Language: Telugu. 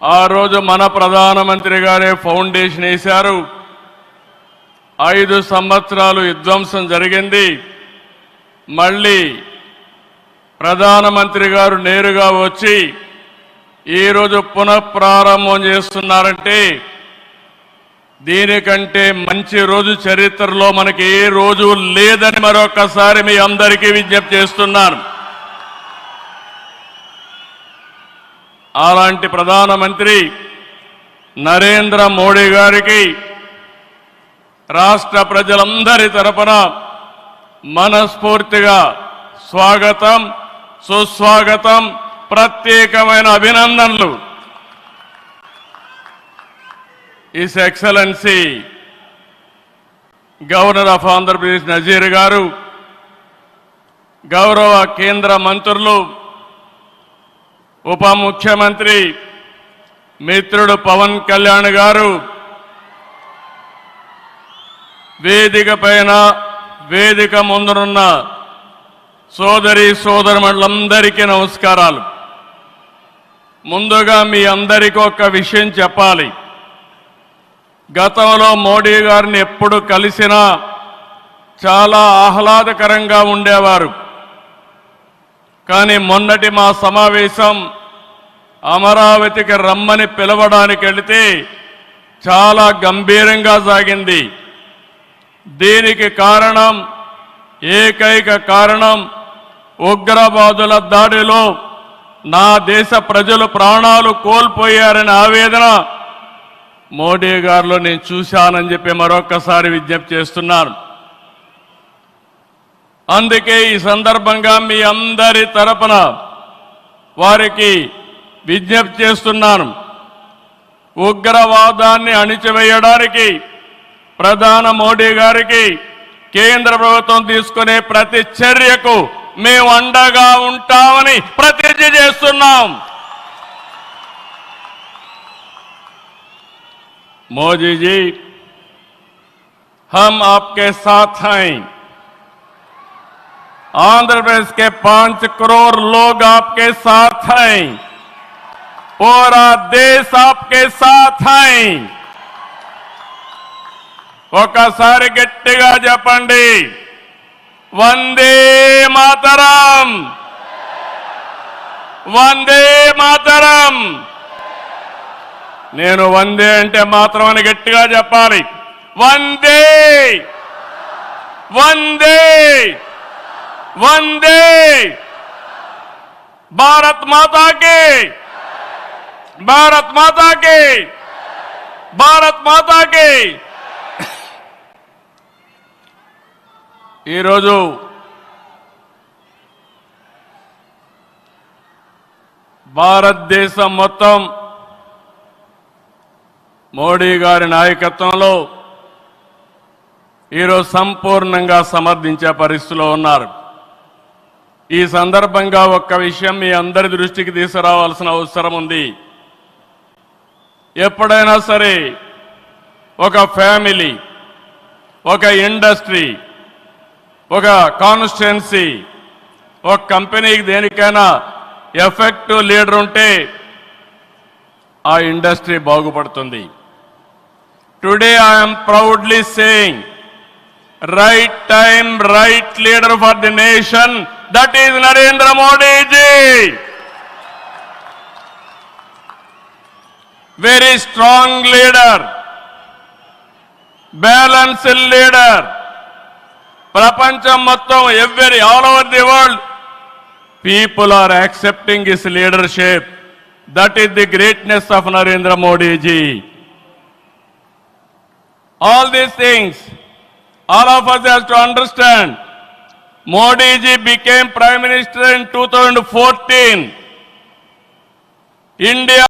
ఆ రోజు మన ప్రధానమంత్రి గారే ఫౌండేషన్ వేశారు. 5 సంవత్సరాలు విధ్వంసం జరిగింది. మళ్ళీ ప్రధానమంత్రి గారు నేరుగా వచ్చి ఈరోజు పునఃప్రారంభం చేస్తున్నారంటే దీనికంటే మంచి రోజు చరిత్రలో మనకి ఏ రోజు లేదని మరొకసారి మీ అందరికీ విజ్ఞప్తి చేస్తున్నాను. అలాంటి ప్రధానమంత్రి నరేంద్ర మోడీ గారికి రాష్ట్ర ప్రజలందరి తరపున మనస్ఫూర్తిగా స్వాగతం, సుస్వాగతం, ప్రత్యేకమైన అభినందనలు. His Excellency governor of Andhra Pradesh Nazeer గారు, గౌరవ కేంద్ర మంత్రులు, ఉప ముఖ్యమంత్రి మిత్రుడు పవన్ కళ్యాణ్ గారు, వేదిక పైన వేదిక ముందునున్న సోదరి సోదరులందరికీ నమస్కారాలు. ముందుగా మీ అందరికీ ఒక విషయం చెప్పాలి. గతంలో మోడీ గారిని ఎప్పుడు కలిసినా చాలా ఆహ్లాదకరంగా ఉండేవారు. కానీ మొన్నటి మా సమావేశం అమరావతికి రమ్మని పిలవడానికి వెళితే చాలా గంభీరంగా సాగింది. దీనికి కారణం, ఏకైక కారణం, ఉగ్రవాదుల దాడిలో నా దేశ ప్రజలు ప్రాణాలు కోల్పోయారనే ఆవేదన మోడీ గారిలో నేను చూశానని చెప్పి మరొకసారి విజ్ఞప్తి చేస్తున్నాను. అందుకే ఈ సందర్భంగా మీ అందరి తరపున వారికి విజ్ఞప్తి చేస్తున్నాను. ఉగ్రవాదాన్ని అణిచివేయడానికి ప్రధాన మోడీ గారికి కేంద్ర ప్రభుత్వం తీసుకునే ప్రతి చర్యకు మేము అండగా ఉంటామని ప్రతిజ్ఞ చేస్తున్నాం. मोदी जी, हम आपके साथ हैं. आंध्र प्रदेश के 5 करोड़ लोग आपके साथ हैं. पूरा देश आपके साथ हैं. ఒకసారి గట్టిగా చెప్పండి, వందే మాతరం, వందే మాతరం. నేను వందే అంటే మాత్రం అని గట్టిగా చెప్పాలి. వందే, వందే, వందే. భారత్ మాతాకి, భారత్ మాతాకి, భారత్ మాతాకి. ఈరోజు భారతదేశం మొత్తం మోడీ గారి నాయకత్వంలో ఈరోజు సంపూర్ణంగా సమర్థించే పరిస్థితిలో ఉన్నారు. ఈ సందర్భంగా ఒక్క విషయం మీ అందరి దృష్టికి తీసుకురావాల్సిన అవసరం ఉంది. ఎప్పుడైనా సరే ఒక ఫ్యామిలీ, ఒక ఇండస్ట్రీ, ఒక కాన్స్టిట్యుయెన్సీ, ఒక కంపెనీకి దేనికైనా ఎఫెక్టివ్ లీడర్ ఉంటే ఆ ఇండస్ట్రీ బాగుపడుతుంది. Today I am proudly saying, right time, right leader for the nation, that is Narendra Modi ji. Very strong leader, balanced leader. Prapancham mottam, all over the world, people are accepting his leadership. That is the greatness of Narendra Modi ji. All these things, all of us have to understand. Modi ji became Prime Minister in 2014. India